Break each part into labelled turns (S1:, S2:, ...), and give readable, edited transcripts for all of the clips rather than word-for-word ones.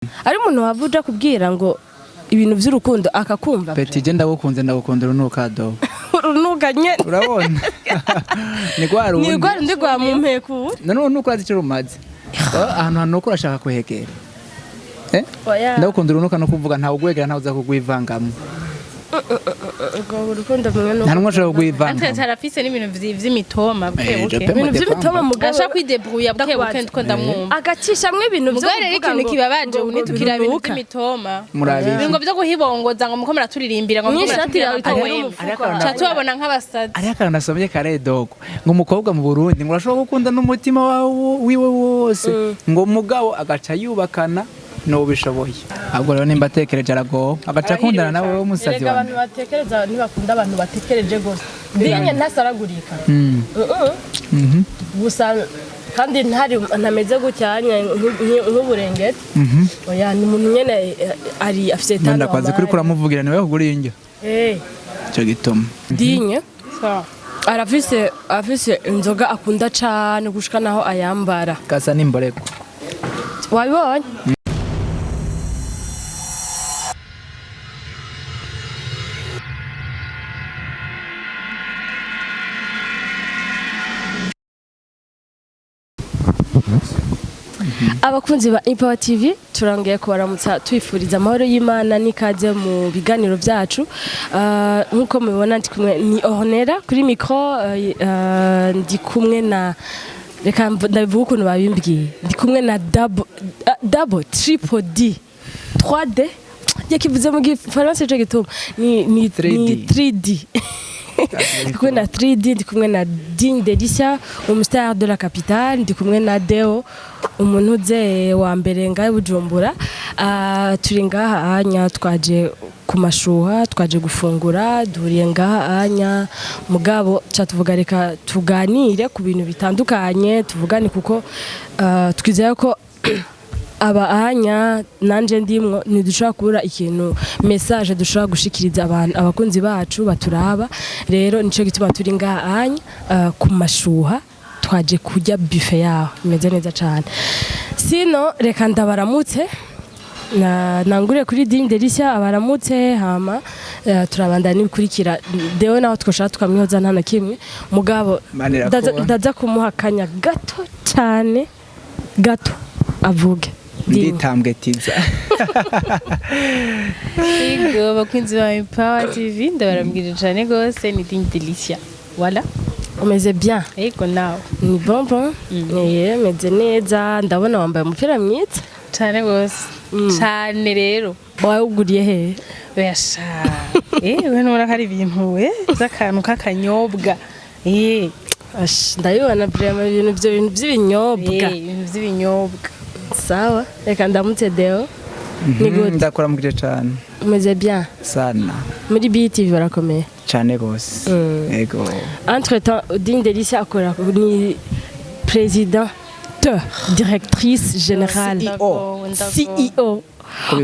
S1: ari umuntu wavuja kubwira ngo ibintu vy'urukundo akakumva
S2: Peti je ndagukunda Urunuka do
S1: Urunuka nye
S2: urabona ni gwarundi
S1: ni gwarundi gwa mumpeku
S2: none nuko urazi cyo rumaze ahantu hantu urashaka kuhegera ndagukunda Urunuka no kuvuga ntawe ugwegera ntawe uza kugwivangamo
S1: urukundo mwe no
S2: nta numwe ashaka kugwivanga
S3: ante tarafise n'ibintu vy'imitoma buke
S1: ibintu vy'imitoma mugabo
S3: asha kwidebrouiller buke buke ko ndamwumva
S1: agacishamwe ibintu vyo
S3: mugare ikintu kibabaje uni tukira ibintu vy'imitoma
S2: murabizi
S3: ngo byo guhibongoza ngo muko muraturirimbira ngo chatu babona nk'abasazi
S2: ari akana nasomye kare dogo ngo umukobwa mu Burundi ngo urashobora gukunda n'umutima wiwe wose ngo mugabo agaca yubakana no bishoboye ahubwo rero nimba tekereje arago agaca kundana nawe umusazi
S1: wa abantu batekereza ntibakunda abantu batekereje gose dinye ntasaragurika gusa kandi ntari ntameze gucyanya nk'uburengete oya ni umuntu nyene ari afite tano
S2: ndakwaze kuri kuramuvugira niwe kuguriye inge cyo gituma
S1: dinye afise inzoga akunda cyane gushika naho ayambara
S2: kasa nimboreko
S1: wabibonye abakunzi ba Impawa TV turangiye kubaramutsa twifuriza amahoro y'Imana n'ikaze mu biganiro byacu nkuko mubibona ndi kumwe ni Ornera kuri micro ndi kumwe na reka ndavuga ukuntu babimbwiye ndi kumwe na double triple D 3D yakivuze mu gifaransa cyo gituma ni 3D ndi kumwe na 3D ndi kumwe na Digne Delicia umustar de la capitale ndi kumwe na Deo umuntu uze wa mbere ngaye Bujumbura turi ngaha anya twaje ku mashuha twaje gufungura duriye ngaha anya mugabo cyatuvuga reka tuganire ku bintu bitandukanye tuvugane kuko twizeye ko aba anya nanje ndimwo ntidushobora kubura ikintu message dushobora gushikiriza abantu abakunzi bacu baturaba rero nico gituma turi ngaha anya ku mashuha twaje kujya buffet yaho imeze neza cyane sino reka ndabaramutse nangure kuri Digne Delicia abaramutse hama turabandana nibikurikira Deo naho twoshaka tukamwihoza nta na kimwe mugabo ndaza kumuha kanya gato cyane gato avuge
S2: nditambwe tiza
S3: Igo bakunzi ba Impawa TV ndabarambirije cyane gose ni Digne Delicia voilà
S1: umeze bien
S3: yego nawe
S1: ni bon meze neza ndabona wambaye umupira mwiza
S3: cyane gose cyane rero
S1: wawuguriye he
S3: besha we nura hari ibintu z'akantu k'akanyobwa
S1: ndabibona vraiment ibintu by'ibinyobwa sawa reka ndamutse Deo
S2: ni good ndakora mugire cyane
S1: umeze bien
S2: sana
S1: muri BTV barakomeye
S2: cyane gose yego
S1: entre temps Digne Delicia akora ni directrice générale CEO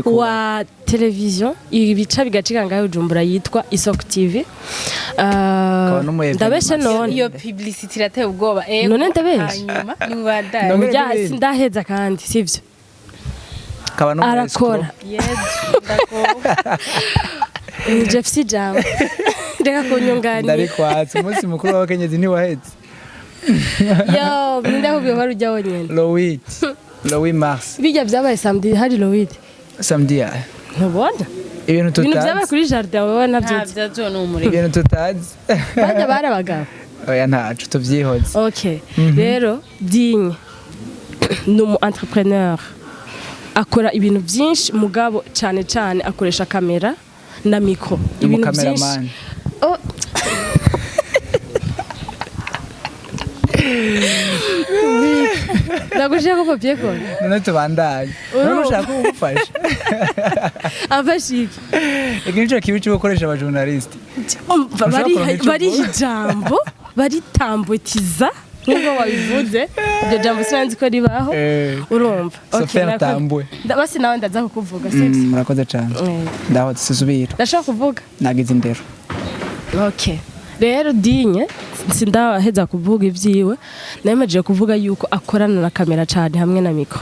S1: wa television ibica bigacika ngaho Bujumbura yitwa Isoko TV ndabeshe none
S3: iyo publicity irateye ubwoba
S1: none ndabeshe
S3: hanyuma ni wadai
S1: ya sindaheza kandi sivyo arakora Jeff Jam ndeka kunyungani
S2: ndarikwatse umunsi mukuru w'abakenyezi ntiwahetse
S1: yo ndakubwiye ko rujya wonyene
S2: Louis Mars
S1: bijya byabaye samedi hari Louis
S2: samedi
S1: ntubona
S2: ibintu tutazi
S1: byabaye kuri jardin wowe
S3: navyo no muri
S2: ibintu tutazi
S1: bajya barabagabo
S2: oya ntacu tuvyihoze
S1: okay rero Digne ni umu entrepreneur akora ibintu byinshi mugabo cyane cyane akoresha kamera na micro ibintu byinshi ndagushaka ko papier ko
S2: none tubandanye none ushaka kugufasha
S1: abashiki
S2: ikintu kibi cyo gukoresha aba journalist
S1: bari ijambo bari tambotiza nubwo wabivuze ibyo jambo sinanzi ko ribaho urumva
S2: okay tambwe
S1: basi nawe ndaza kukuvuga sexy
S2: murakoze cyane ndaho tsubira
S1: ndashaka kuvuga
S2: nagize indero
S1: okay rero Digne sindaheza kuvuga ivyiwe nayemeje kuvuga yuko akorana na kamera cyane hamwe na micro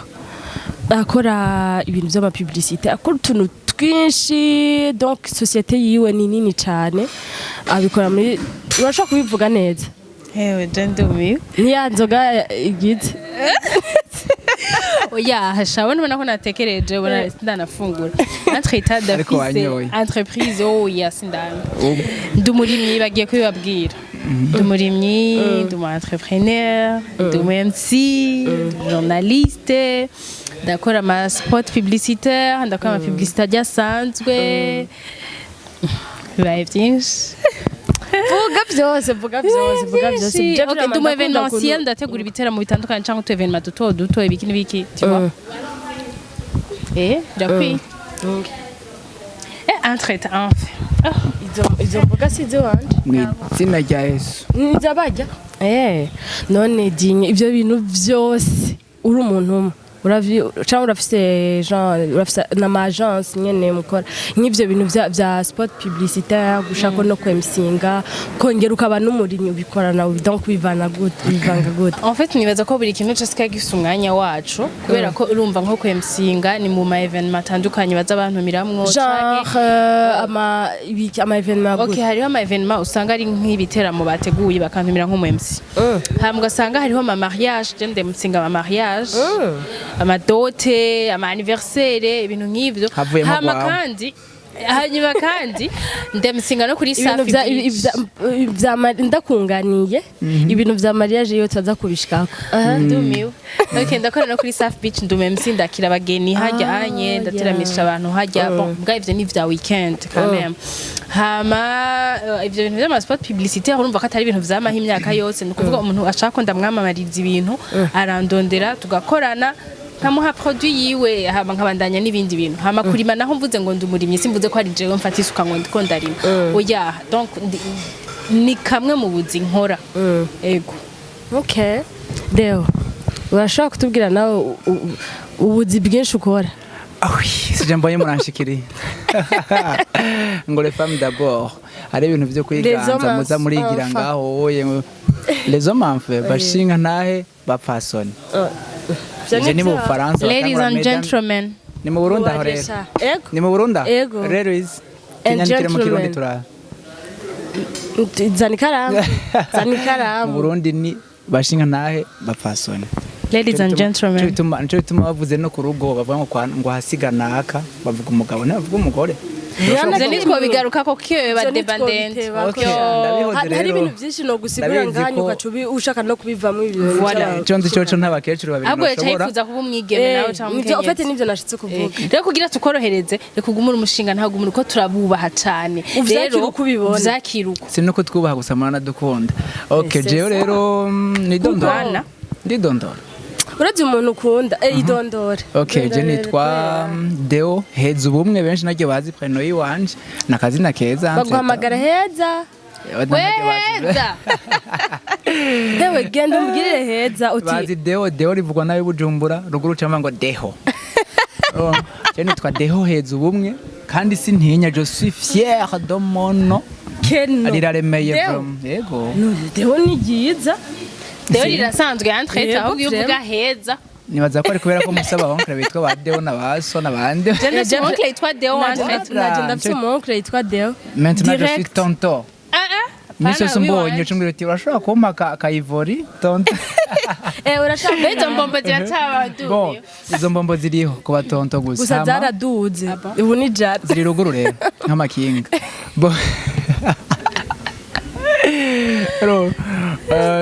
S1: akora ibintu vy'ama publicité akora utuntu twinshi donc société yiwe ni nini cyane abikora muri urashaka kubivuga neza
S3: Ewe ndumiwe.
S1: niya nzoga igize
S3: Oya hashabona ubona ko natekereje ubona sindanafungura entre état d'affiche entreprise oya sindana ndumurimyi bagiye kubibabwira ndumurimyi ndumu entrepreneur ndumu MC journaliste ndakora ama spot publicitaire ndakora ama publicité asanzwe bibaye byinshi
S1: vuga byose
S3: okay ndumu événementiel ndategura ibiteramo bitandukanye cyangwa tu événement duto ibiki n'ibiki tu vois depuis entre temps
S1: izo mvuga sizo wanje
S2: mw'izina rya Yesu
S1: nzabajya none dinye ivyo bintu vyose uri umuntu umwe cyangwa urafise n'ama agence nyene mukora nk'ivyo bintu vya spot publicitaire gushaka no kwemsinga kongera ukaba n'umurimyi ubikorana donc bivanga gute
S3: en fait nibaza ko buri kintu cyose kagifise umwanya wacu kubera ko urumva nko kwemsinga ni mu ma événement atandukanye baza abantu miramwo
S1: ama événement
S3: okay hariho ama événement usanga ari nk'ibiteramo bateguye bakantumira nko mu MC hama ugasanga hariho ama mariage je ndemutsinga ama mariage amadote ama anniversaire ibintu nk'ivyo hanyuma kandi ndemsinga no kuri safi ndakunganiye ibintu vya mariage yo taza kubishikako ndumiwe okay ndakora no kuri safi beach ndume msindakira abageni hajya anye ndatiramisha abantu hajya bon bwa ivyo ni vya weekend quand même hama ivyo bintu vya spot publicitaire urumva ko atari ibintu vyamaho imyaka yose nukuvuga umuntu ashaka ko ndamwamamariza ibintu arandondera tugakorana nkamuha produit yiwe hama nkabandanya n'ibindi bintu hama kurima naho mvuze ngo ndumurimye simvuze ko ari jewe mfata isuka ngo ndiko ndarima oya donc ni kamwe mu buzi nkora ego
S1: okay Deo urashaka kutubwira nawe ubuzi bwinshi ukora
S2: sije mboye muranshikiriye ngo les femmes d'abord ari ibintu byo kwiganza muza murigira ngaho oye les hommes en fait bashinga ntahe bapfasoni ni mu Faransa
S3: ladies and gentlemen
S2: ni mu Burundi aho rero ni mu Burundi rero is kinyandikire mu Kirundi tura
S1: zanikara
S2: mu Burundi ni bashinga ntahe bapfasoni
S3: ladies and gentlemen
S2: nico bituma bavuze no ku rugo bavuga ngo hasiga naka bavuga umugabo bavuga umugore
S3: Nze nitwo bigaruka ko kiyo badebandente
S1: hari ibintu byinshi no gusigura nganye ugacubi ushaka no kubivamo ibintu
S2: voilà cyonzi cyoco ntabakecuru babiri
S3: ahubwo cyayifuza kuba umwigeme nawe cyangwa
S1: nivyo ufite nivyo nashitse kuvuga
S3: rero kugira tukorohereze reka ugumura umushinga ntagumura uko turabubaha cyane
S1: rero kubibona
S3: vyakiruko
S2: sinuko twubaha gusa mwana dukunda okay jewe rero ni dondora ndi dondora
S1: urazi umuntu ukunda idondore
S2: okay je nitwa Deo heza ubumwe benshi nagiye bazi preno yiwanje nakazina keza
S1: baguhamagara heza
S3: heza
S1: Dewe genda umugirire heza uti
S2: bazi Deo rivugwa nawe Bujumbura ruguru cyangwa ngo Deho je nitwa Deho heza ubumwe kandi sintinya je suis fier de mon nom
S1: Keno
S2: ari raremeye from yego
S1: Deo ni giza
S3: Deo rirasanzwe entre aho uvuga heza
S2: nibaza ko ari kubera ko musaba onkle bitwa ba Deo na baso nabande
S3: je onkle yitwa Deo
S1: ndafite onkle yitwa Deo
S2: maintenant je suis tonton Miso sumbonye ucumbira uti urashobora kumpa kayivori tonto
S3: urashaka izo mbombo ziracabaduye
S2: bon izo mbombo ziriho kuba tonto gusa
S1: zaraduze ubu ni jar
S2: ziri ruguru rero nk'amakinga bon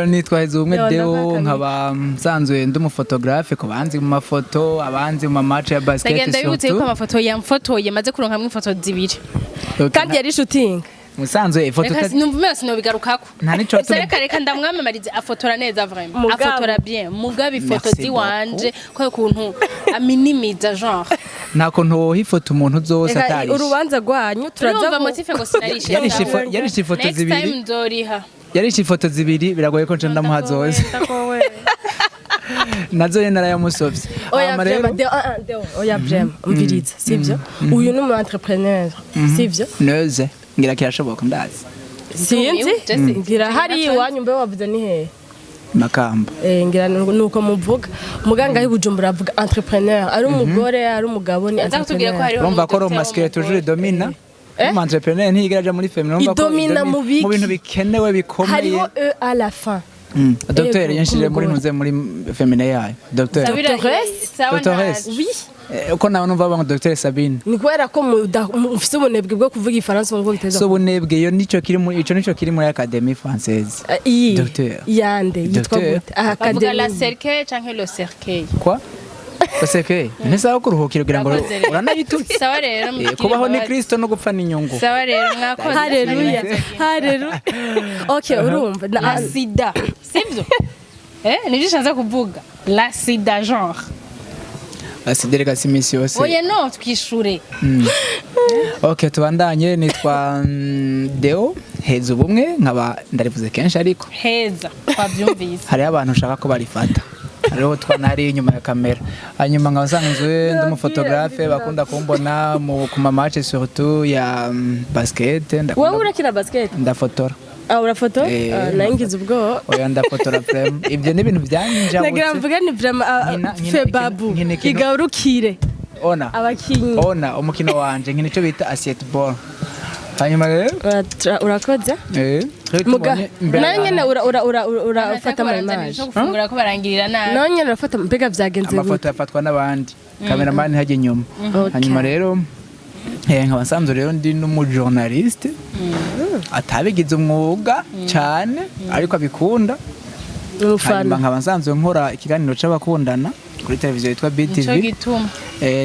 S2: nitwaheze ubumwe Deo nkaba nsanzwe ndi umufotografe ku banzi mu mafoto abanzi mu match ya basket
S3: surtout bibutse yuko amafoto yamfotoye maze kuronka mu ifoto zibiri
S1: kandi yari shooting
S2: musanzwe ifoto
S3: numva mese no bigarukako
S2: nta nico
S3: reka ndamwamamarize afotora neza vraiment afotora bien mugabe ifoto ziwanje ko kuntu aminimiza genre
S2: nako nto ifoto umuntu zose atari
S1: urubanza rwanyu turaza
S3: motife ngo sinarishe
S2: yari ifoto zibiri
S3: next time nzoriha
S2: yari ifoto zibiri biragoye ko nca ndamuha zose nazo yena narayamusovye
S1: oya vrema umviriza sivyo uyu ni umu entrepreneur sivyo
S2: neze ngira kirashoboka ndazi
S1: sinzi ngira hari iwanyu mbe wavuze ni hehe
S2: Makamba
S1: ngira nuko muvuga umuganga w'ibujumbura avuga entrepreneur ari umugore ari umugabo ni entrepreneur
S2: urumva ko masculine toujours domina entrepreneur ntigeraje muri féminin urumva ko mu bintu bikenewe bikomeye
S1: hariho à la fin
S2: docteur yanshije muri ntuze muri féminin yayo docteur
S1: oui
S2: uko nawe numva banga Dr Sabine
S1: ni kubera ko mufise ubunebwe bwo kuvuga ifaransa ngo biteza
S2: so bunebwe yo nico kiri muri académie française docteur
S1: yande yitwa gute
S3: académie la cercueil canke le cercueil
S2: quoi le cercueil nesa kuruhukira kugira ngo uranabitutse
S3: sawa rero
S2: kubaho ni Kristo no gupfa n'inyungu
S3: sawa rero mwakoze
S1: haleluya okay urumva
S3: la sida sivyo nivyo shanza kuvuga la sida genre
S2: asidereka simisi yose
S3: oye no twishure
S2: okay tubandanye nitwa Deo heza ubumwe nkaba ndarivuze kenshi ariko
S3: heza twavyumvise
S2: hari abantu ushaka ko barifata hariho twanari inyuma ya kamera hanyuma nkaba sanzwe ndi umufotographe bakunda kumbona mu kuma match surtout ya basket
S1: wowe urakina basket
S2: ndafotora
S1: urafoto nangize ubwo
S2: oya ndafotora frame ibyo ni ibintu byanjabutse
S1: nagira mvuga ni vraiment fe babu igarukire
S2: ona
S1: abakinyi
S2: ona umukino wanje nkine cyo bita assiette ball hanyuma rero
S1: urakoze nanyene urafata mu image
S3: fungura ko barangirira nabi
S1: nanyene urafata mbega vyagenze
S2: amafoto yafatwa n'abandi cameraman haje nyuma hanyuma rero nkaba nsanzwe rero ndi n'umujournaliste atabigize umwuga cyane ariko abikunda hanyuma nkaba nsanzwe nkora ikiganiro c'abakundana kuri televiziyo yitwa BTV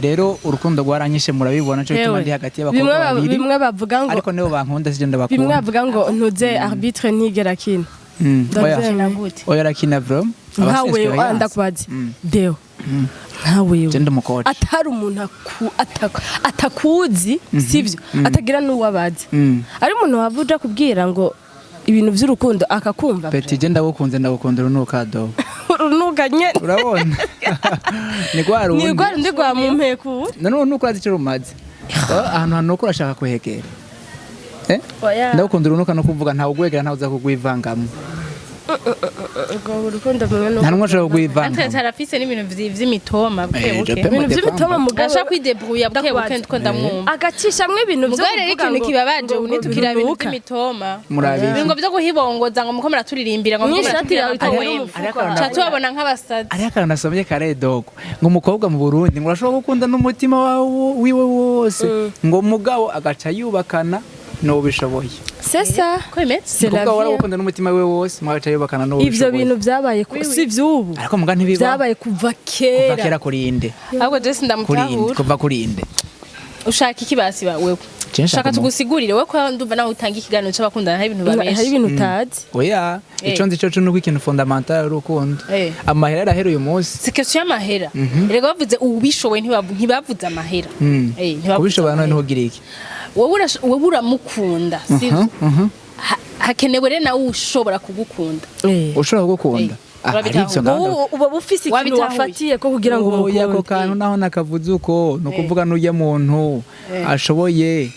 S2: rero urukundo rwaranyishe murabibona cyo gituma ndi hagati y'abakobwa babiri
S1: bimwe bavuga ngo
S2: ariko nibo bankunda sije ndabakunda
S1: bimwe bavuga ngo ntuze arbitre ntigera kina
S2: oya rakina bro
S1: nkawe ndakubaza Deo nkawe
S2: genda umukoci
S1: atari umuntu atakuzi sivyo atagira n'uwabaza ari umuntu wavuja kubwira ngo ibintu by'urukundo akakumva
S2: Petit je ndagukunda Urunuka do
S1: Urunuka nye
S2: urabona ni
S1: gwarundi gwa mu mpeku
S2: none nukurazi cyo rumaze ahantu hano uko urashaka kuhegera ndagukunda Urunuka no kuvuga ntawe ugwegera ntawe uza kugwivangamo
S1: urukundo mwe no
S2: nta numwe ashobora kugwivanga
S3: ante tarafise n'ibintu vy'imitoma bwebuke
S1: ibintu vy'imitoma mugabo
S3: ashaka kwidebrouiller bwebuke ndiko ndamwumva
S1: agacisha mwe ibintu
S3: byo rero ikintu kibabaje unitukira ibintu by'imitoma
S2: murabizi
S3: ngo byo guhibongoza ngo muko muraturirimbira ngo
S1: mwishati yawe
S3: cyatu babona nk'abasazi
S2: ari akana nasomye kare dogo ngo umukobwa mu Burundi ngo urashobora gukunda n'umutima wiwe wose ngo mugabo agaca yubakana no bishoboye
S1: sesa
S3: c'est
S2: la vie ukunda n'umutima we wose mwagaca yubakana no bishoboye
S1: ivyo bintu byabaye si vyubu
S2: ariko muga ntibiba
S1: byabaye kuva kera
S2: kurinde
S3: ahubwo je ndamutahura
S2: kuva kurinde
S3: ushaka ikibasi wewe shaka tugusigurire we ko ndumva nawe utanga ikiganiro c'abakundana hari ibintu babeshi
S1: hari ibintu utazi
S2: oya ico nzi cyo nuko ikintu fundamental y'urukundo amahera arahera uyu munsi
S3: c'est question y'amahera rego bavuze ubishoboye ntibavuze amahera
S2: kubishobora none ntugire iki
S3: wowe uramukunda sivyo hakenewe rero nawe ushobora kugukunda
S2: ushobora kugukunda
S1: uba ufise ikintu wafatiye ko kugira ngo umukunde
S2: yako kantu naho nakavuze uko no kuvuga n'ujya muntu ashoboye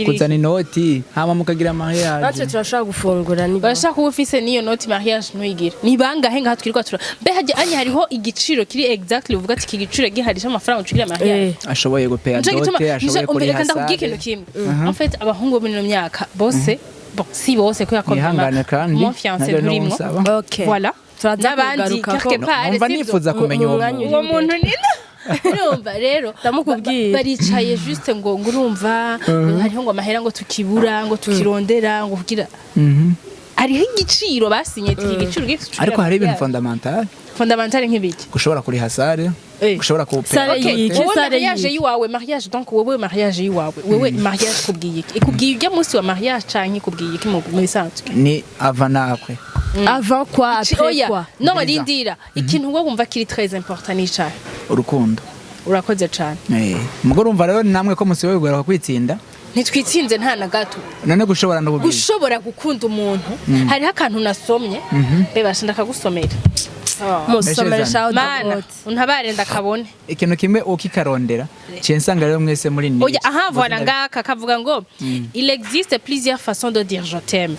S2: kuzana inoti hama mukagira mariage
S1: natwe turashaka gufungura ni
S3: bashaka kuba ufise niyo noti mariage ntuyigira ni bangahe ngaha twirwa tura mbe haje anye hariho igiciro kiri exactly uvuga ati iki giciro giharisha amafaranga ucugira mariage
S2: ashoboye gupea dote ashoboye kuri hasa
S3: kandi ndakubwira ikintu kimwe en fait abahungu bo muri myaka bose bon si bose ko yakomba mon fiancé burimo voilà n'abandi quelque part
S2: umva nifuza kumenya
S3: uwo muntu nina urumva rero
S1: ndamukubwiye
S3: baricaye juste ngo urumva hariho ngo amahera ngo tukibura ngo tukirondera ngo kugira hariho igiciro basinye iki giciro gifite
S2: ariko hari ibintu fundamental
S3: nk'ibiki
S2: gushobora kuri hasare gushobora
S1: kupera
S3: mariage yiwawe mariage donc wowe mariage yiwawe wewe mariage kubwiye iki ikubwiye ujya munsi wa mariage canke ikubwiye iki mu bisanzwe
S2: ni avanakwe
S1: avant quoi après quoi
S3: non rindira ikintu ngo wumva kiri très important ni cyane
S2: urukundo
S3: urakoze cyane
S2: mugo urumva rero namwe ko musiwe bigora kwitsinda
S3: ntitwitsinze nta na gato
S2: none gushobora no
S3: gushobora gukunda umuntu hari akantu nasomye bebasha ndakagusomera
S1: musomeresha
S3: mana untabare ndakabone
S2: ikintu kimwe ukikarondera cyensanga rero mwese muri ni
S3: oya aha voilà ngaka kavuga ngo il existe plusieurs façons de dire je t'aime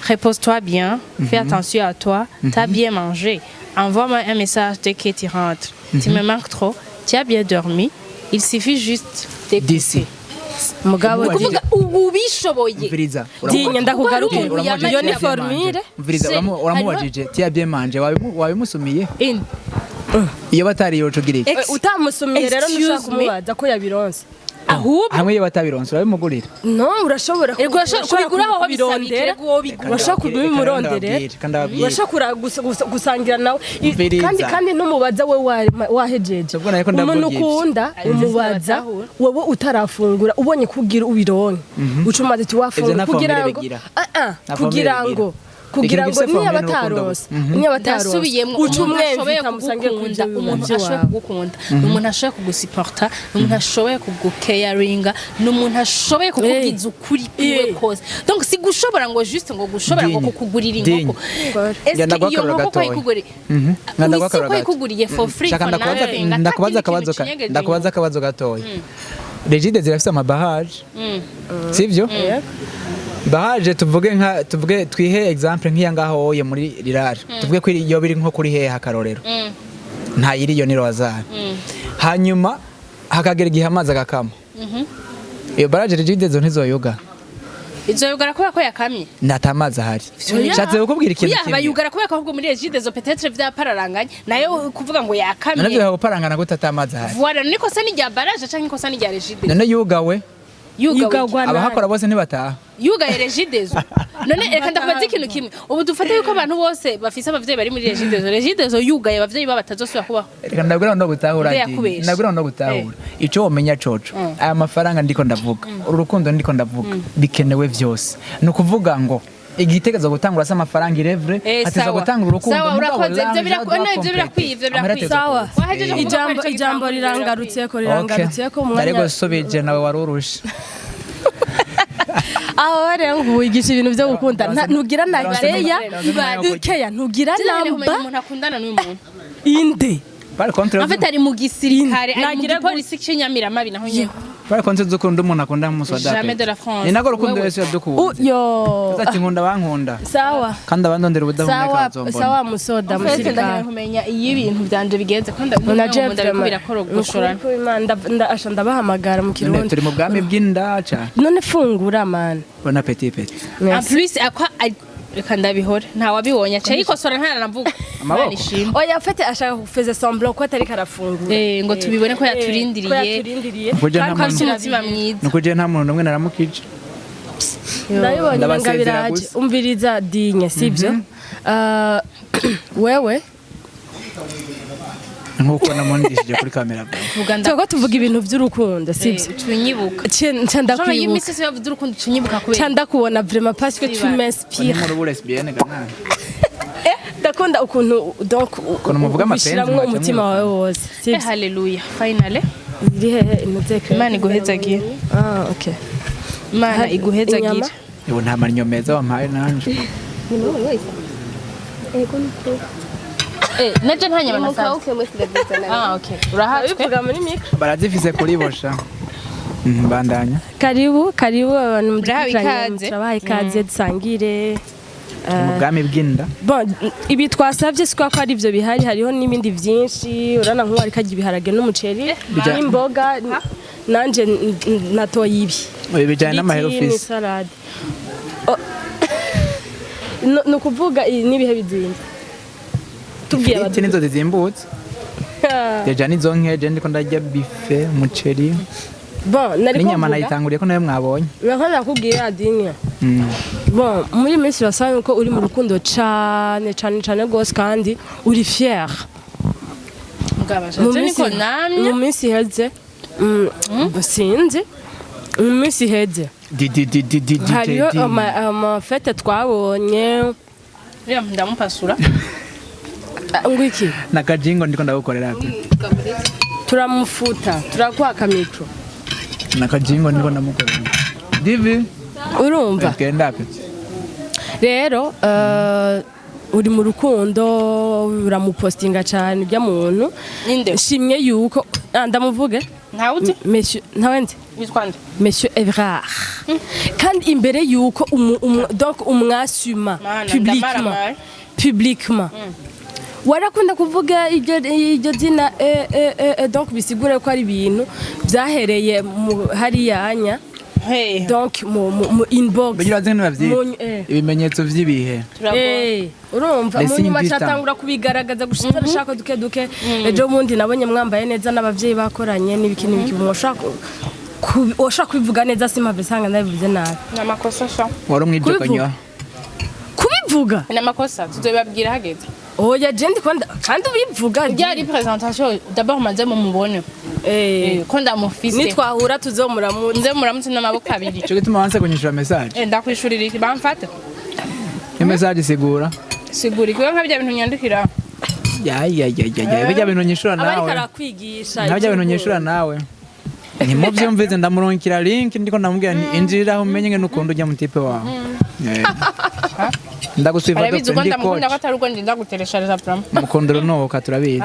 S3: repose-toi bien, fais attention à toi, t'as bien mangé, envoie-moi un message dès que tu rentres. Tu me manques trop, tu as bien dormi, il suffit juste d'écouter.
S1: mugabo
S3: kuvuga ubu bishoboye
S2: Mviriza
S1: dinya ndakugarukira
S2: uramubaje
S1: iyo ni formule
S2: Mviriza uramubajije tiya bien manje wabimusumiye iyo batari yoco giriki
S1: utamusumiye rero nushaka kumubaza ko yabironse ahubwo
S2: hamwe iyo batabironse urabimugurira
S1: no urashobora
S3: kubigura aho
S1: birondera urashobora kubimurondere urashobora gusangira nawe kandi numubaza we wahejeje umuntu ukunda umubaza wowe utarafungura ubonye kugira ubironke ucumaze ati wafungura kugira ngo niyo bataronse ucumwemvita musangiye kujya
S3: umuntu ashoboye kugukunda umuntu ashoboye kugusiporta umuntu ashoboye kugucaringa n'umuntu ashoboye kukubwiza ukuri iwe kose donc si gushobora ngo juste ngo gushobora ngo kukugurira inkoko est-ce que iyo nkoko kwayikuguriye kwayikuguriye for free for nothing
S2: ndakubaza akabazo gatoya Regide zirafise amabahaje sivyo bahaje tuvuge twihe example nk'iya ngaho oye muri rirara tuvuge ko iyo biri nko kuri heha karorero nta yiri yo ni rozari hanyuma hakagera igihe amazi agakama iyo baraje Regide zo ntizoyoga
S3: izoyugara kubera ko yakamye
S2: natamazi ahari shatse kukubwira ikintu kimwe
S3: bayugara kubera ko ahubwo muri Regide zo peut-être vyapararanganye nayo kuvuga ngo yakamye
S2: navyo yaparangana gute atamazi ahari
S3: voilà niko se ni rya baraje canke ko se ni rya Regide
S2: none yugawe
S3: yugagwa
S2: abahakora bose ntibataha
S3: yugaye Regide zo none reka ndakubaza ikintu kimwe ubu dufate yuko abantu bose bafise abavyeyi bari muri Regide zo yugaye abavyeyi babatazosubira kubaho
S2: reka ndabwira no gutahura ndabwira no gutahura ico womenya coco aya mafaranga ndiko ndavuga urukundo ndiko ndavuga bikenewe vyose no kuvuga ngo igitekerezo gutangura sa mafaranga irevre ateza gutangura urukundo
S3: sawa urakoze ivyo birakwiye
S1: sawa ijambo rirangarutse ko umwanya
S2: ariko gusubije nawe warurusha
S1: aho rero ngo wigisha ibintu byo gukunda ntugira na keya ntugira namba
S3: umuntu akundana n'uyu muntu
S1: inde
S3: afite ari mu gisirikare ari mu polisi cy'Inyamiramabi naho nyene
S2: Pare konse dukunda umuntu akunda muswada.
S3: Jamais de la France.
S2: Ni nako rukundo wese yadukunda.
S1: Yo.
S2: Uzati nkunda bankunda.
S1: Sawa.
S2: Kandi abandondera ubudahumeka zombona.
S1: Sawa musoda musirikare.
S3: Kumenya iyo ibintu byanje bigenze kandi ndabikunda birakora gushorana.
S1: Ndasha ndabahamagara mu Kirundi.
S2: Turi mu bwami bw'indaca.
S1: None fungura man.
S2: Bon appétit petit.
S3: En plus akwa reka ndabihore nta wabibonye acha yikosora nta navuga
S2: amaboko
S1: oya fete ashaka kufeza semblant ko atari karafungura
S3: ngo tubibone ko yaturindiriye kandi umutima mwiza
S2: nuko je nta muntu numwe naramukije
S1: ndabibonye ngabiraje umviriza dinye sibyo wewe
S2: nkuko namondishije kuri kamera
S1: Tuko tuvuga ibintu by'urukundo sibyo
S3: tunyibuka
S1: cyanda kwibuka
S3: iyi misi yo by'urukundo tunyibuka kubera
S1: cyanda kubona vraiment parce que tu m'inspires
S2: muri lesbienne kana
S1: ndakunda ukuntu donc
S2: muvuga amapenzi
S1: umutima wawe wose
S3: sibyo haleluya finally
S1: irihe imuteke
S3: Imana iguhezagiye
S1: okay
S3: Imana iguhezagiye
S2: yo nta manyo meza wampaye nanje
S3: naje ntanya banasaba okay urahatswe
S1: muri micro
S2: barazifise kuri bosha bandanya
S1: karibu abantu mudikanye trabaye kaze dusangire
S2: ubwami bw'inda
S1: bon ibi twasavye siko ko ari ivyo bihari hariho n'ibindi vyinshi urana nko ari kaje biharage n'umuceri n'imboga nanje natoye ibi
S2: bijanye n'amahero office
S1: salade no kuvuga nibihe bizindi tubwiye
S2: abantu nizo zizimbutse deja nizo nkeje ndiko ndarya bife umuceri
S1: bon nari ko
S2: inyama nayitanguriye ko nayo mwabonye
S1: nakora kubwira dinye bon muri minsi basanga ko uri mu rukundo cyane gose kandi uri fier
S3: mugabasha niko namye
S1: mu minsi heze sinzi mu minsi heze hariyo amafete twabonye
S3: ndamupasura
S1: ngwiki
S2: nakajingo ndiko ndagukorera ati
S1: turamufuta turakwaka mikro
S2: nakajingo ndiko ndamukorera divi
S1: urumva
S2: kenda pe
S1: rero uri mu rukundo uramupostinga cyane bya muntu shimye yuko ndamuvuge
S3: ntawuzi
S1: monsieur ntawenze
S3: witwa nde
S1: monsieur Evrard kandi imbere yuko donc umwasuma publiquement warakunda kuvuga iryo zina donc bisigure ko ari ibintu byahereye hariya anya donc mu inbox
S2: bigira zino ibimenyetso vy'ibihe
S1: urumva umuntu macatangura kubigaragaza gushiza bashaka duke ejo mundi nabonye mwambaye neza n'abavyeyi bakoranye n'ibiki oshaka kubivuga neza simave sanga ndabivuze nabi
S3: n'amakosa sha
S2: wari umwibyo kanya
S1: kubivuga
S3: n'amakosa tuzobabwira hageze
S1: oya jendi kandi ubivuga
S3: ryari presentation d'abord manze mu mubone ko ndamufise
S1: nitwahura
S3: tuzomuramutse n'amaboko abiri
S2: cyo gituma wanse kunyishura message
S3: ndakwishurira iki bamfata
S2: message sigura
S3: kuko nkabya bintu nyandikira
S2: bijya bintu nyishura nawe
S1: abari karakwigisha
S2: ntabya bintu nyishura nawe ni mu vyumvize ndamuronkira link ndiko ndamubwira ni injira umenye ngene ukunda ujya mu tipe wawe ndaguswiva
S3: arabizi ko ndamukunda ko atari uko ndinda gutereshereza pram
S2: mukundiro nuka turabizi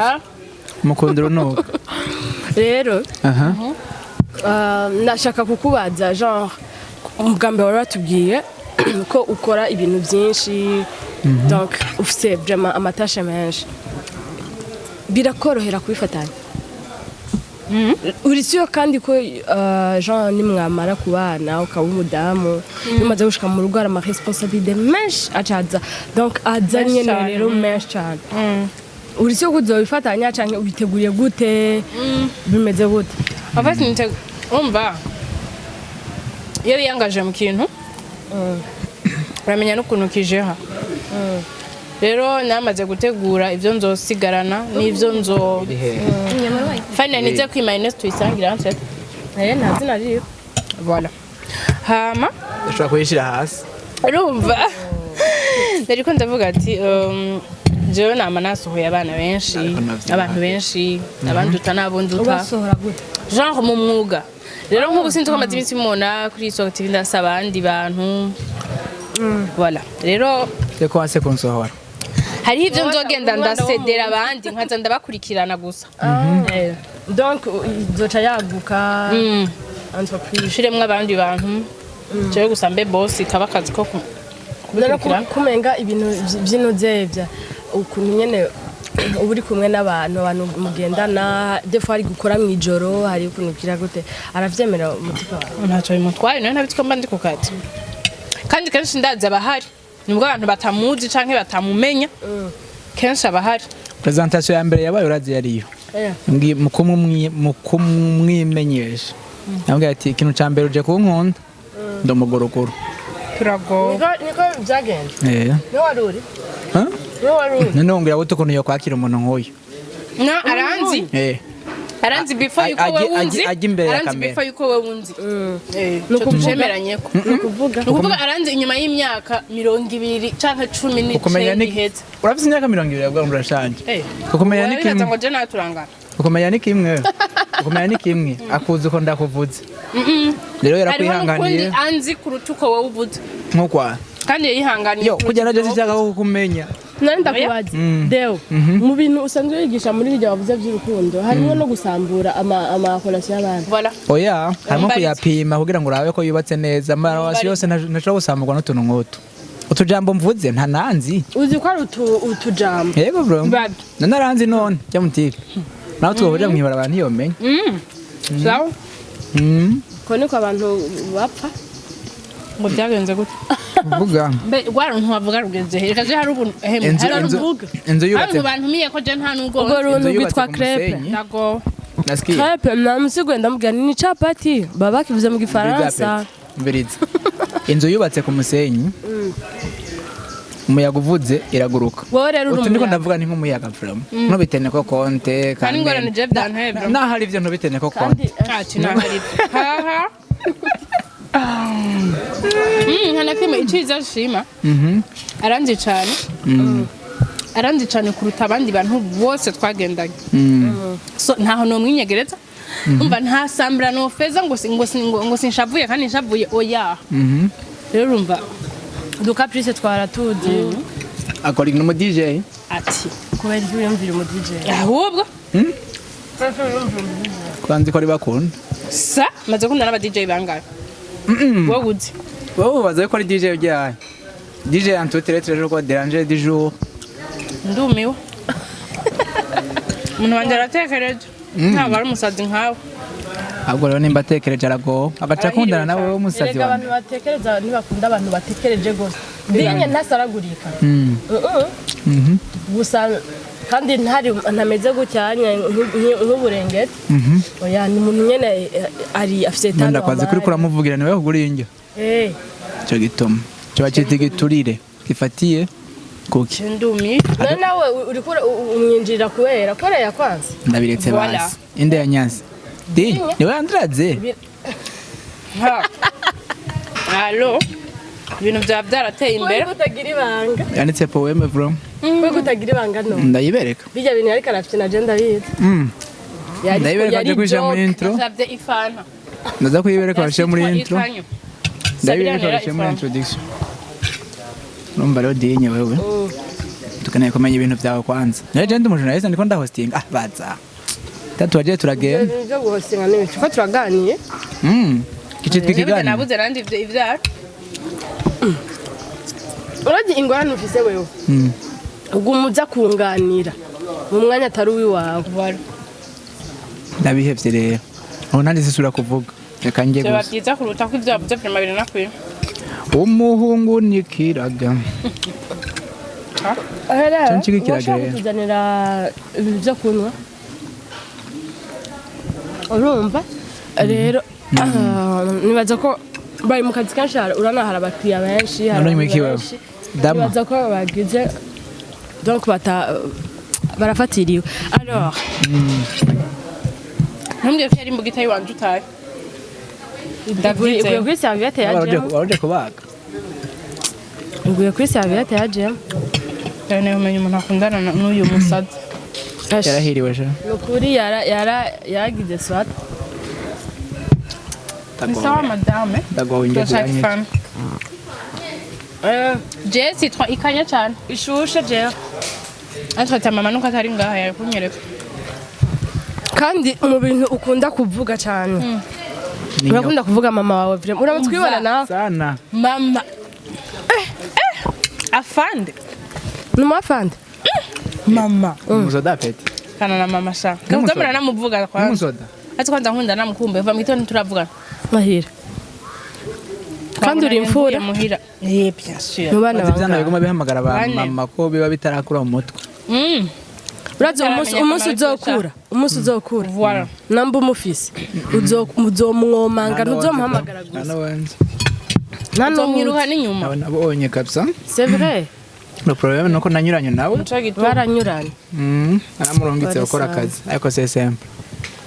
S2: mukundiro nuka
S1: rero nashaka kukubaza genre umugambi wari watubwiye ko ukora ibintu byinshi donc ufise vraiment amatashe menshi birakorohera kubifatanya urisiyo kandi ko genre nimwamara kubana ukaba umudamu nimaze gushika mu rugo ama responsabilité menshi acaza donc azanye rero menshi cyane urisiyo kuzobifatanya canke ubiteguriye gute bimeze gute
S3: afite nite umva iyo yangaje mu kintu uramenya n'ukuntu kijeha rero namaze gutegura ivyo nzosigarana n'ivyo nzo fine nize kwimayines tuyisangira hanse
S1: ntazina riri
S3: voilà hama
S2: ndashaka kuyishira hasi
S3: urumva ndariko ndavuga ati jewe nama nasohoye abana benshi abantu benshi abandi utanabunduta
S1: ubasohora gute
S3: genre mu mwuga rero nk'ubu sinzi ko amaze iminsi mubona kuri Isoko TV ndasaba abandi bantu voilà rero
S2: reko wase kunsohora
S3: hariho ivyo nzogenda ndasedera abandi nkaza ndabakurikirana gusa
S1: donc izoca yaguka entreprise
S3: ushiremwo abandi bantu jewe gusa mbe boss kaba akazi ko kubikurikirana
S1: kumenga ibintu vy'inozevya ukuntu nyene uburi kumwe n'abantu mugendana defo ari gukora mwijoro hari ukuntu kira gute aravyemera umutika wawe
S3: ntacyo bimutwaye nayo ntabitswe mba ndi ku kazi kandi kenshi ndazi abahari nubwo abantu batamuzi canke batamumenya kenshi abahari
S2: presentation ya mbere yabaye urazi yariyo mukumwimenyesha nambwiye ati ikintu ca mbere uje kunkunda ndomugorogoro
S3: turago
S1: niko byagenze no waruri no waruri
S2: nongira gute ukuntu yo kwakira umuntu nk'uyu
S3: na aranzi aranzi before yuko we wunzi aranzi before yuko we wunzi nukujemeranye ko nukuvuga aranzi inyuma y'imyaka 20 canke 10 iheze
S2: urafise imyaka 20 yabwa murashanje kukumenya ni kimwe
S3: ngo je naturangana
S2: kukumenya ni kimwe kukumenya ni kimwe akuzi uko ndakuvuze rero yarakwihanganiye
S3: anzi kuruta uko wowe uvuze
S2: nk'ukwa
S3: kandi yihanganiye
S2: yo kugera je cyaka kukumenya
S1: nari ndakubaza deo mu bintu usanzwe yigisha muri bijya bavuze by'urukundo harimo no gusambura ama relation y'abantu
S3: voilà
S2: oya harimo kuyapima kugira ngo urabe ko yubatse neza amaraso yose nashobora gusamburwa n'utuntu nk'utu utujambo mvuze nta nanzi
S1: uzi ko ari utujambo
S2: yego bro nanaranzi none cya mutipe nawe twohoja mwibara abantu yomenya
S3: sawa
S1: ko niko abantu bapfa
S3: ngo byagenze gute
S2: vuga
S3: mbe gwaru ntubavuga rugeze reka je hari ubu
S2: inzu yubatse
S3: abantu miye ko je nta nubwo
S1: uruntu rwitwa crepe
S3: nago
S2: naski
S1: crepe namusigwe ndamubwira ni chapati baba kivuze mu gifaransa
S2: mbiriza inzu yubatse ku musenyi umuyaga uvuze iraguruka
S1: wowe rero
S2: utu ndiko ndavuga ni nk'umuyaga vraiment no bitene ko konte
S3: kandi ngorane je byanhebra
S2: na hari ivyo no bitene ko konte
S3: ati na hari haha hana kime iciza shima aranzi cyane aranzi cyane kuruta abandi bantu bose twagendanye so ntaho no mwinyegereza umva nta sambra no feza ngo sinshavuye kandi nshavuye oya rero umva
S1: du caprice twaratuzi
S2: according no DJ
S3: ati
S1: kubera ivyiyumviro mu DJ
S3: ahubwo
S2: Kwanzi ko ari bakunda.
S3: sa maze kunda n'aba DJ bangaye wowe uzi
S2: Wowe baza ko ari DJ ujyaye. DJ Antoine Trejo ko déranger du jour.
S3: ndumiwe umuntu wanje aratekereje ntabwo ari umusazi nkawe
S2: Ahubwo rero nimba atekereje arago agaca akundana nawe w'umusazi
S1: erega
S2: wawe.
S1: abantu batekereza ntibakunda abantu batekereje gose dinye ntasaragurika gusa kandi ntameze gucyanya nk'uburengeti oya ni umuntu nyene ari afite tano
S2: Ndakwaze kuri kuramuvugira niwe kuguriye injyo. Cyo gituma. Cyo bacita igiturire gifatiye kuki.
S3: ndumi
S1: nawe uri umwinjirira kubera korera kwanza
S2: Ndabiretse basi. Inde ya Nyanza. Di, niwe Andraze.
S3: ha allo ibintu bya byarateye imbere
S1: kutagira ibanga
S2: Yanditse poeme from.
S1: kutagira ibanga no
S2: Ndayibereka.
S1: bijya bintu ariko arafite na agenda bize
S2: Ndayibereka aje kuja muri intro.
S3: nasabye ifana
S2: Ndaza kuyibereka bashe muri intro.
S3: Ikanyo.
S2: Ndayibereka bashe muri introduction. Numva rero dinye wewe. Tukeneye kumenya ibintu byawe kwanza. Naje ndi umujournalist ndiko ndahosting. Baza. Tatu waje turagenda.
S1: byo guhosinga n'ibicu ko turaganiye
S2: Kicitwe kigani.
S3: nabuze nandi ivyacu
S1: uraje ingorane ufise wewe ugumuza kunganira mu mwanya atari uwiwawe
S2: Ndabihevye rero. Aho nandi sisura kuvuga. Reka ngiye
S3: byaba
S2: gusa.
S3: byiza kuruta ko ibyo wavuze prima biri nakwiye
S2: Umuhungu nikiraga. Nshigikiraga rero.
S1: kuzanira ibintu byo kunywa urumva rero nibaza ko bari mu kazi kenshi uranahara abakiriya benshi
S2: None mwiki wewe. Dama.
S1: nibaza ko bagize donc barafatiriwe alors
S3: ntumbwiye ko yari imbugita yiwanje utaye
S1: uguye kuri serviette yajemo
S2: Waje kubaga.
S1: uguye kuri serviette yajemo
S3: cyane umenye umuntu akundana n'uyu musazi
S2: Yarahiriwe je.
S1: nukuri yaragize swat
S3: ni sawa madame
S2: Ndagowe ngiye
S3: turashaka
S2: kuganya.
S3: ifana je citron ikanya cyane
S1: ishushe je
S3: atwata mama nuko atari ngaha yari kunyereka
S1: kandi mu bintu ukunda kuvuga cyane urakunda kuvuga mama wawe vraiment uramutse kwibona nawe
S2: Sana.
S3: mama afande
S1: numafande
S3: mama
S2: Umusoda peti.
S3: kana na mama sha
S2: N'umusoda.
S3: kuzamura namuvuga kwanza
S2: Umusoda.
S3: ati kwanza nkunda namukumbe va mwitono turavugana
S1: mahira kandi uri imfura
S3: muhira bien sûr
S1: mu bana
S2: Ivyana
S1: bawe
S2: biguma bihamagara ba
S3: Bane.
S2: mama ko biba bitarakura mu mutwe.
S1: urazi umunsi uzokura
S3: voilà
S1: namba umufise uzomwomanga ntuzomuhamagara gusa
S2: Nano wenze.
S3: nzomwiruha n'inyuma
S2: Nawe nabonye kabisa.
S1: c'est vrai
S2: Le problème nuko nanyuranye nawe.
S3: muco gito
S1: baranyuranye
S2: Aramurungitse gukora akazi ariko c'est simple.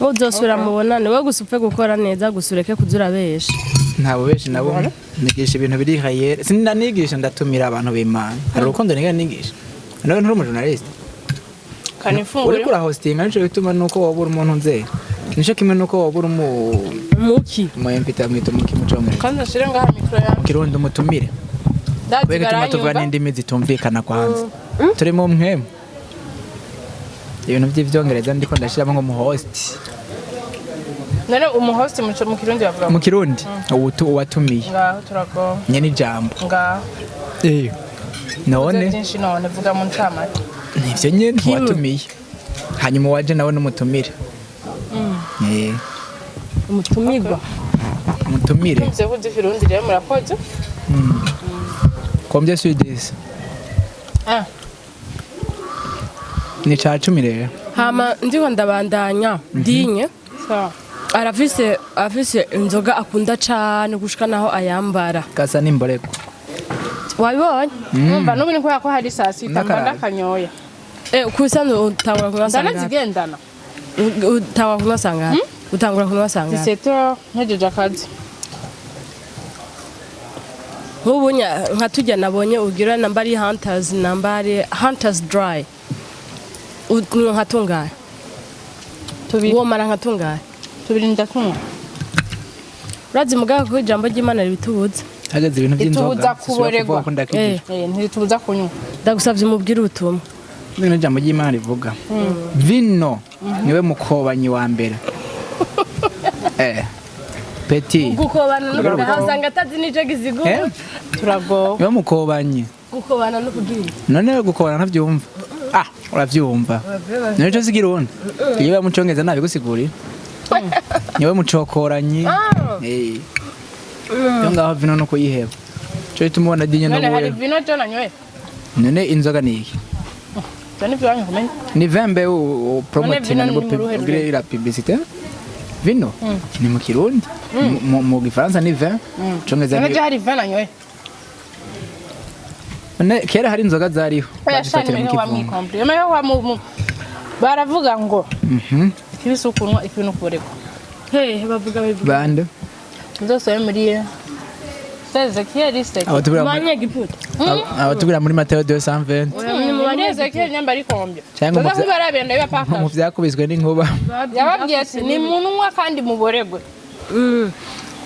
S1: uzosubira mubonane we gusa upfe gukora neza gusa ureke kuza urabesha
S2: Ntabo benshi nabo nigisha ibintu biri hayere. Sinanigisha ndatumira abantu b'Imana. Hari urukundo nigisha. Nawe nturi umujournalist.
S3: kanifungure
S2: Uri kura hosting arico bituma nuko wabura umuntu nzeye. Nico kimwe nuko wabura
S1: muki
S2: mu impita mwito mu kimucongo.
S3: kandi ashire ngaha mikro ya
S2: Kirundo mutumire. Wega tuma tuvuga n'indimi zitumvikana kwanza. Turi mu mwemu. Ibintu by'ivyongereza ndiko ndashiramo ngo mu host.
S3: none umuhost mu kirundi bavuga
S2: Mu Kirundi uwatumiye.
S3: ngaho turago
S2: Nyene ijambo.
S3: ngaho
S2: None
S3: byinshi none vuga mu ncamake
S2: nivyo nyene watumiye. Hanyuma waje nawe n'umutumire.
S1: umutumirwa
S2: Umutumire.
S3: mvuze ko ikirundi rero murakoze
S2: Combien sur 10? Ni ca 10 rero.
S1: hama ndiko ndabandanya dinye
S3: sawa
S1: afise inzoga akunda cane gushika naho ayambara
S2: Gasa n'imboreko.
S1: wabibonye
S3: numva n'ubu ni kubera ko hari saa sita mba
S2: N'akarara.
S3: ndakanyoye
S1: kusanzwe utangura kunywa sangara
S3: ndanazigendana
S1: utangura kunywa sangara utangura kunywa sangara
S3: 17h ntegeje akazi
S1: nk'ubunya nka tujya nabonye ugira nambari hunters dry nka tungaye
S3: tubiri
S1: uwo mara nka tungaye
S3: tubiri ndakunywa
S1: urazi mugabo ko ijambo ry'Imana ribitubuza
S2: Hageze ibintu by'inzoga.
S3: Itubuza kuboregwa. ntitubuza kunywa
S1: ndagusavye umubwire ubutumwa
S2: Bino jambo ry'Imana rivuga. Vino niwe mukobanyi wa mbere. Peti
S1: gukobana no kugira usanga atazi nico gisigura
S3: turagowe
S2: yo mukobanye
S1: gukobana no kugira
S2: none gukobana ntavyumva uravyumva nico sigirundi iyo bamucongeza nabi gusigurira niwe mucokoranye yo ngaho vino no kuyiheba cyo tumubona dinye no
S3: none hari
S2: buye
S3: vino cyo nanyoye
S2: none inzoga niki
S3: cyane byanyu kumenya
S2: ni vembe promoting
S3: vino
S2: ngo
S3: ni mu ruhe
S2: publier la publicité vino ni mu kirundi mu gifaransa ni vin congeza
S3: none
S2: ni
S3: hari vino nanyoye
S2: none kera hari inzoga zariho
S3: bazifatira mu kivumbwe yemewe wa baravuga ngo kibisukunwa ikintu kureko
S1: bavuga
S2: bande
S3: nzose muri Ezekiel Istek
S1: manye giputa
S2: abatubwira muri Mateo 220
S3: muri Ezekiel nyamba ari kombye
S2: cyangwa
S3: baza barabenda biba paka
S2: mu vyakubiswe n'inkuba
S3: yababwiye ati ni munwa kandi muboregwe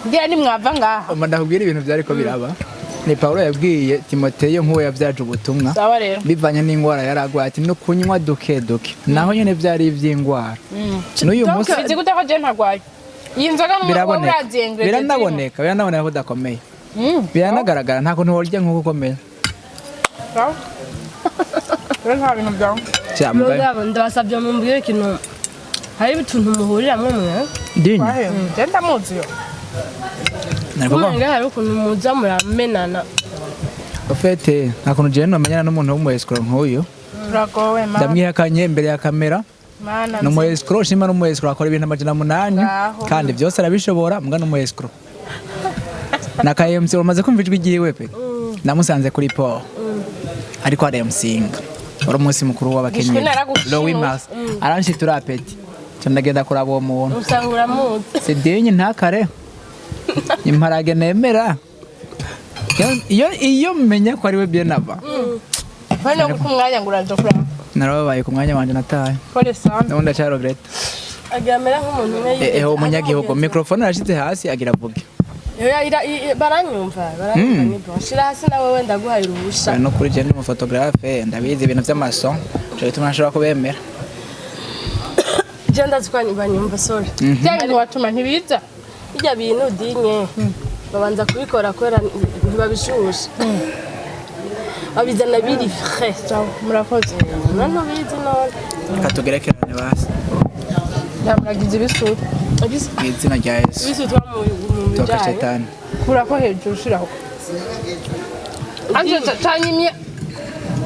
S3: ngira ni mwava ngaha
S2: ndakubwira ibintu byariko biraba ni Paulo yabwiye Timoteyo nkuwe yavyaje ubutumwa
S3: sawa rero
S2: bivanye n'ingwara yaragwaye ati no kunywa duke naho nyene vyari ivy'ingwara n'uyu munsi
S3: bizi gute ko je ntagwaye iyi nzoga mu urazengwe
S2: biranaboneka ko dakomeye biranagaragara nta kuntu worya nk'uko ukomeye
S3: nta bintu byawe
S1: mugabo ndabasabye mumbwire ikintu hari ibituntu muhuriramwe mwe
S2: dinye
S3: genda muziyo
S1: kumanga hari ukuntu muza muramenana
S2: ufete nta kuntu je nomanyana n'umuntu w'umuescro nk'uyu
S3: uragowe mama
S2: ndamwihakanye imbere ya kamera n'umuescro shima n'umuescro akora ibintu amajana 8 kandi byose arabishobora mbwa n'umuescro na KMC umaze kumva ijwi giwe pe namusanze kuri Paul ariko aramusinga uri umunsi mukuru w'abakenyezi Lowi Mas aranshitura peti ndagenda kuraba uwo muntu
S1: usangura muzi
S2: sidinye ntakare imparage nemera iyo menya ko ari we bien ava
S3: hano ku mwanya nguraje kura
S2: narabaye ku mwanya wanje nataye
S3: pole sana
S2: ndabona cha regret
S1: agamera nk'umuntu umwe
S2: umunyagihugu microphone arashitse hasi agira vuge
S1: baranyumva ni bon shira hasi nawe wenda guhaye uruhusha
S2: no kuri je ni mu photographe ndabizi ibintu by'amaso cyo tumashobora kubemera
S1: genda twanyumva sorry
S3: cyane watuma ntibiza
S1: bijya bintu dinye babanza kubikora kwera ntibabishusha abizana biri frais
S3: murakoze
S1: none bizi none
S2: katugerekerane basi
S3: ndamuragize ibisutu
S2: izina rya Yesu
S1: bisutwa mu
S2: toka
S1: bijanye
S2: shetani
S3: kurako hejuru shiraho anje tanyimye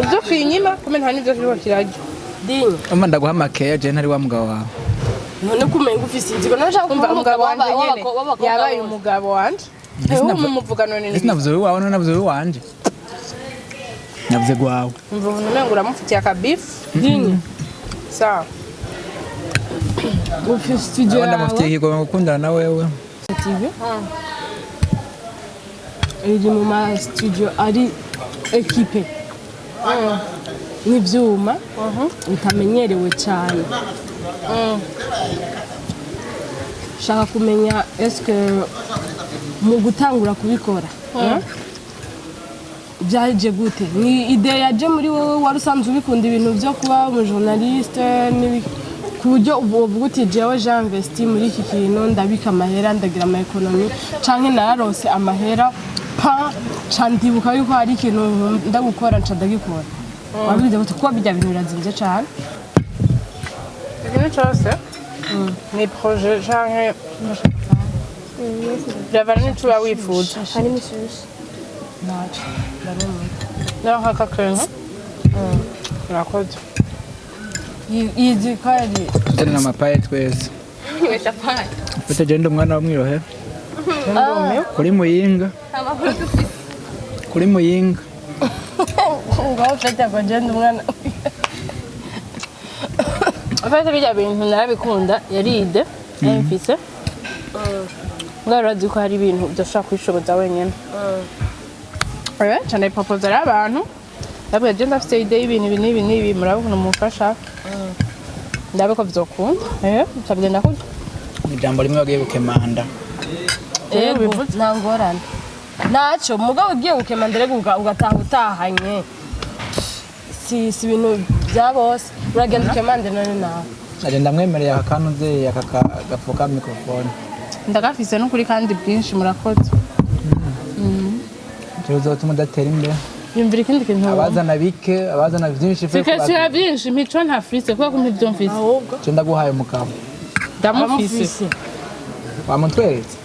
S3: ibyo kwinyima kumena nta nivyo kiriho kirajya
S1: dinye
S2: umva ndaguhamakaye je ntari wa mugabo wawe
S1: none kumenga ufise inzigo nashaka
S3: kumva umugabo wanje nyene yabaye umugabo wanje eho mu muvugano nene
S2: navuze wawe none navuze wanje navuze gwawe
S3: umva umenga uramufitiye akabifu
S1: dinye
S3: sawa
S1: ufise studio yawe
S2: ndamufitiye igomba gukundana na wewe
S1: TV iri mu ma studio ari equipe n'ivyuma bitamenyerewe cyane shaka kumenya eske mu gutangura kubikora byaje gute ni idea yaje muri wowe warusanzwe ubikunda ibintu byo kuba umu journaliste ku buryo uvuga uti jewe Jean investi muri iki kintu ndabika amahera ndagira ama economy canke nararose amahera pa candibuka yuko hari ikintu ndagukora ndagikora wabize gute kuba bijya bintu birazimvye cyane
S3: ikintu cyose ni projet canke byavana n'icyo uba wifuza
S1: hari mishyushyu naco ndabona
S3: naho nk'akakenka urakoze
S1: izi kandi
S2: tena amapaye twese
S3: wesha paye
S2: ufite je ndi umwana wa mwirohe kuri muyinga
S1: ngaho ufite ngo je ndi umwana
S3: afite bijya bintu narabikunda yaride mfise ngarazi ko hari ibintu udashaka kwishoboza wenyine cyane proposal abantu ndabwo je ndafite idea y'ibintu n'ibi murabona umufasha ndabe ko bizokunda cyagenda ko
S2: ijambo rimwe wagiye gukemanda
S1: nta ngorane ntacyo mugabo ugiye gukemanda rero ugataha utahanye si ibintu bya bose uragenda ukemande none nawe
S2: agenda mwemereye aka kantu aka gapfuka microphone
S3: ndagafise no kuri kandi bwinshi murakoze
S2: uzotuma udatera imbere
S3: yumvira ikindi kintu
S2: abazana bike abazana byinshi
S3: fikashira byinshi mico ntafise kuko kumivyo mfise
S1: ahubwo
S2: je ndaguhaye umugabo
S3: ndamufise
S2: wamutweretse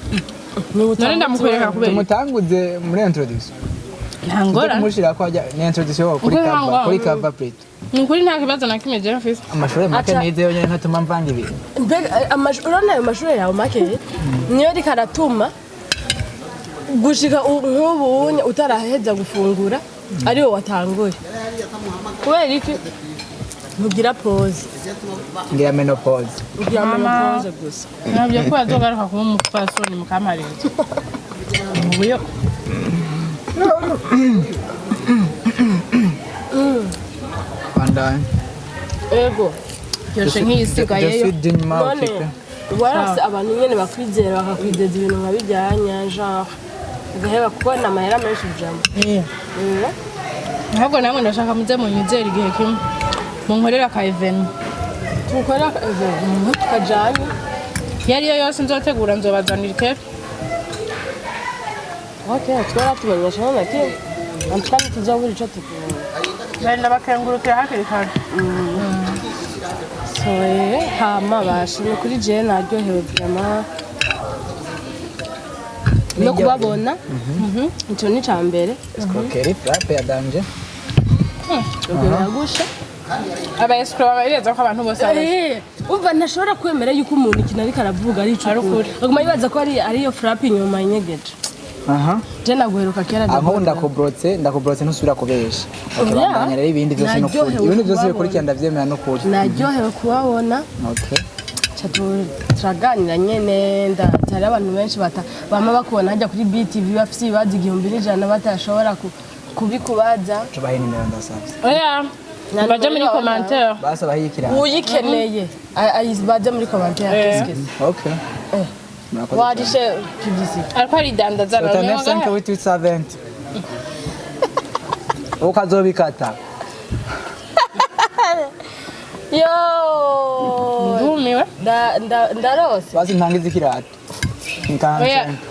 S3: none ndamukwereka kubera
S2: tumutanguze muri introduction
S3: ntangora
S2: kumushira ko ajya ni introduction kuri cover plate
S3: nukuri nta kibazo na kimwe je mfise
S2: amashuri make nize yonyene ntatuma mvanga ibintu
S1: urabona ayo mashuri yawe make niyo rikaratuma gushika nk'ubu utaraheza gufungura ariwo watanguye kubera iki ntugira pause
S2: ngira menopause
S1: gusa
S3: nabyo ko azogaruka kuba umupfasoni mukamareza ubuyo
S2: bandanye
S1: ego
S3: yoshe nk'isigayeyo
S1: none warase abantu nyene bakwizera bakakwizeza ibintu nka bijyanya genre ugaheba kubona amahera menshi ujamo
S3: ahubwo namwe ndashaka muze munyizera igihe kimwe munkorera ka evenement
S1: tukora evenement tukajanye
S3: yariyo yose nzotegura nzobazanira ikeke
S1: okay twara tumenyesha none ati antani tuzabura ico tukubona
S3: benda bakengurukira hakiri kare
S1: hama bashe ni kuri je naryohewe vraiment no kubabona icyo ni cya mbere
S2: skokeri frappe ya danje
S1: yagusha
S3: aba escrow babereza ko abantu bose
S1: umva ntashobora kwemera yuko umuntu ikintu ariko aravuga ari ukuri aguma yibaza ko ariyo frappe inyuma inyegeje je naguheruka kera
S2: aho ndakubrotse ntusubira kubesha akabandanya rero ibindi byose no kuri ibindi byose bikurikira ndavyemera no kuri
S1: naryohewe kubabona
S2: okay
S1: turaganira nyene ndatari abantu benshi bama bakubona hajya kuri BTV bafise ibibazo 1,100 batashobora kubikubaza
S2: tubahe nimero ndasavye
S3: oya baje muri commentaire
S2: basa bahikira
S1: uyikeneye baje muri commentaire
S2: okay
S1: warishe publicité
S3: ariko ari dandaza
S2: na none 5 ukazobikata
S1: yo
S3: ndumiwe
S1: ndarose
S2: basi ntangiza ikirato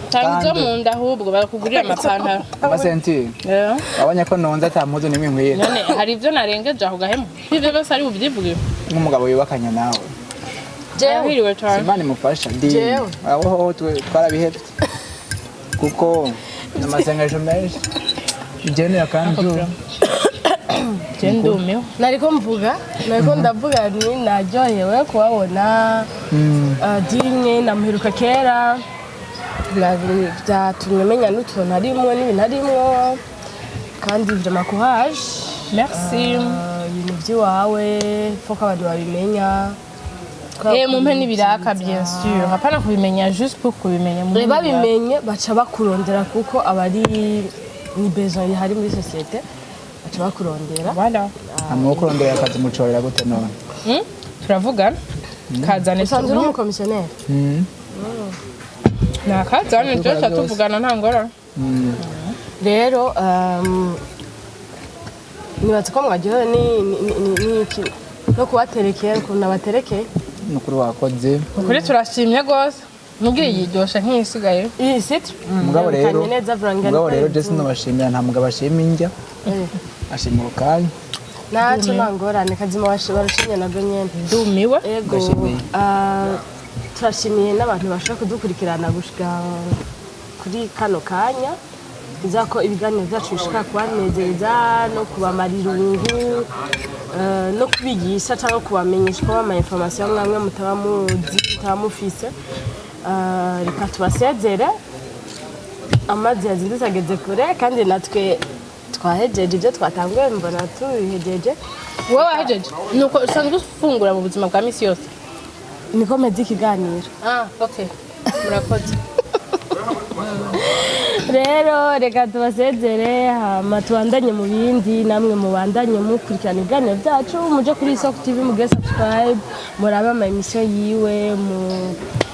S3: tangizo mu nda ahubwo bakugurira amapantaro
S2: amasenti abanya ko nonza atamuzo nimwe nkwiye
S3: none hari ivyo narengeje aho gahemu ivyo byose ari buvyivugire
S2: nk'umugabo yubakanya nawe
S3: jewe cyane
S2: Imana imufasha ndi aho twarabihebye kuko amasengesho menshi igenera kandi
S3: ndumiwe
S1: nariko ndavuga ni naryohewe kubabona dimwe namuheruka kera byatumye menya n'utuntu harimwo n'ibintu harimwo kandi vraiment courage
S3: merci
S1: ibintu by'iwawe ko abantu babimenya
S3: mumpe n'ibiraka bien sûr hapana kubimenya juste pour kubimenya
S1: babimenye baca bakurondera kuko abari ni besoin hari muri societe baca bakurondera
S3: voilà
S2: amwe kurondera akazi mucorera gute none
S3: turavugana kazane
S1: usanzwe uri umukomisiyoneri
S3: nakazane tuca tuvugana nta ngorane
S1: rero nibatse ko mwagiyeho n'iki no kubaterekera ukuntu abaterekeye
S2: nukuri wakoze
S3: ukuri turashimye rwose nubwiye yiryosha nk'isigaye
S1: iyi sitri
S2: mugabo rero Jesse nabashimira nta mugabo ashima indya ashima urukanya
S1: naco nangorane kazima barashimye nabwo nyene
S3: ndumiwe
S1: ego turashimiye n'abantu bashaka kudukurikirana gushika kuri kano kanya izako ibiganiro byacu bishaka kubanezeza no kubamarira irungu no kubigisha cyangwa kubamenyesha ko ama information mwamwe mutaba muzi mutaba mufise reka tubasezere amazi yazindutse ageze kure kandi natwe twahejeje ibyo twatanguye mbona tubihejeje
S3: wowe wahejeje nuko usanzwe ufungura mu buzima bwa misi yose
S1: niko meze ikiganiro
S3: okay murakoze
S1: rero reka tubasezere hama tubandanye mu bindi namwe mubandanye mukurikirana ibiganiro byacu muje kuri Isoko TV muge subscribe murabe ama emission yiwe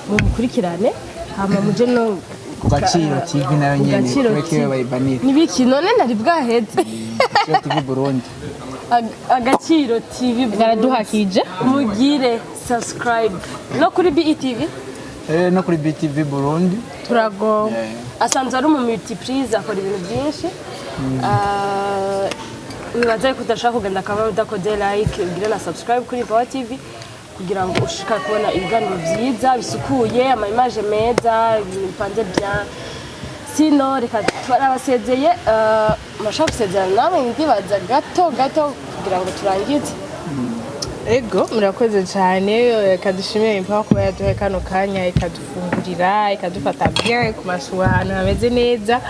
S1: mukurikirane hama muje no
S2: ku Gaciro TV nayo nyene kurekewe bayibanira
S1: nibiki none nari bwaheze
S2: Gaciro TV Burundi
S1: Agaciro TV
S3: baraduhakije
S1: mugire subscribe no kuri BETV
S2: no kuri BTV Burundi
S3: turago
S1: asanzwe ari mu multiprise akora ibintu byinshi nibaza ko udashaka kugenda akaba udakoze like ugira na subscribe kuri Power TV kugira ngo ushika kubona ibiganiro byiza bisukuye ama image meza ibintu bipanze bien sino reka twarabasezeye mashaka gusezerana nawe ndibaza gato kugira ngo turangize
S3: ego murakoze cyane kadushimiye impa kuba yaduhe kano kanya ikadufungurira ikadufata bien ku masuha ahantu hameze neza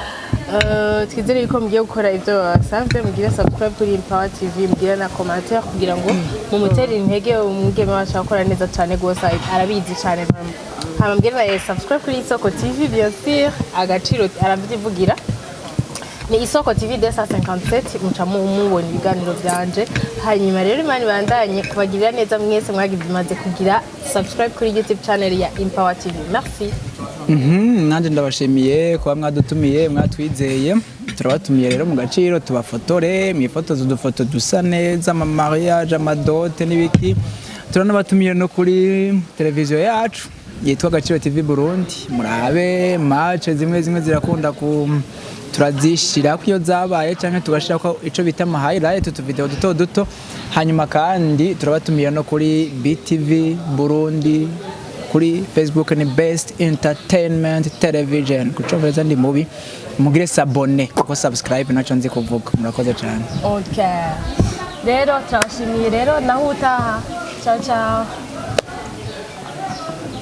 S3: twizere yuko mugiye gukora ibyo basanzwe mugire subscribe kuri Power TV mugire na commentaire kugira ngo mumutere intege umugeme wacu akora neza cyane gose arabizi cyane hama mugire na subscribe kuri Isoko TV bien sûr agaciro aravyivugira ni Isoko TV 257 muca mubona ibiganiro byanje hanyuma rero Imana bandanye kubagirira neza mwese mwagize kugira subscribe kuri YouTube channel ya Power TV merci
S2: nanje ndabashimiye kuba mwadutumiye mwatwizeye turabatumiye rero mu gaciro tubafotore mwifotozo udufoto dusa neza ama mariage amadote n'ibiki turanabatumiye no kuri televiziyo yacu yitwa Gaciro TV Burundi murabe match zimwe zirakunda ku turazishira ko iyo zabaye canke tugashira ko ico bita ama highlight tu video duto hanyuma kandi turabatumiye no kuri BTV Burundi kuri Facebook ni Best Entertainment Television kucongereza ndi mubi mugire s'abonner ko subscribe naco nzi kuvuga murakoze cyane
S1: okay rero turashimiye rero naho utaha ciao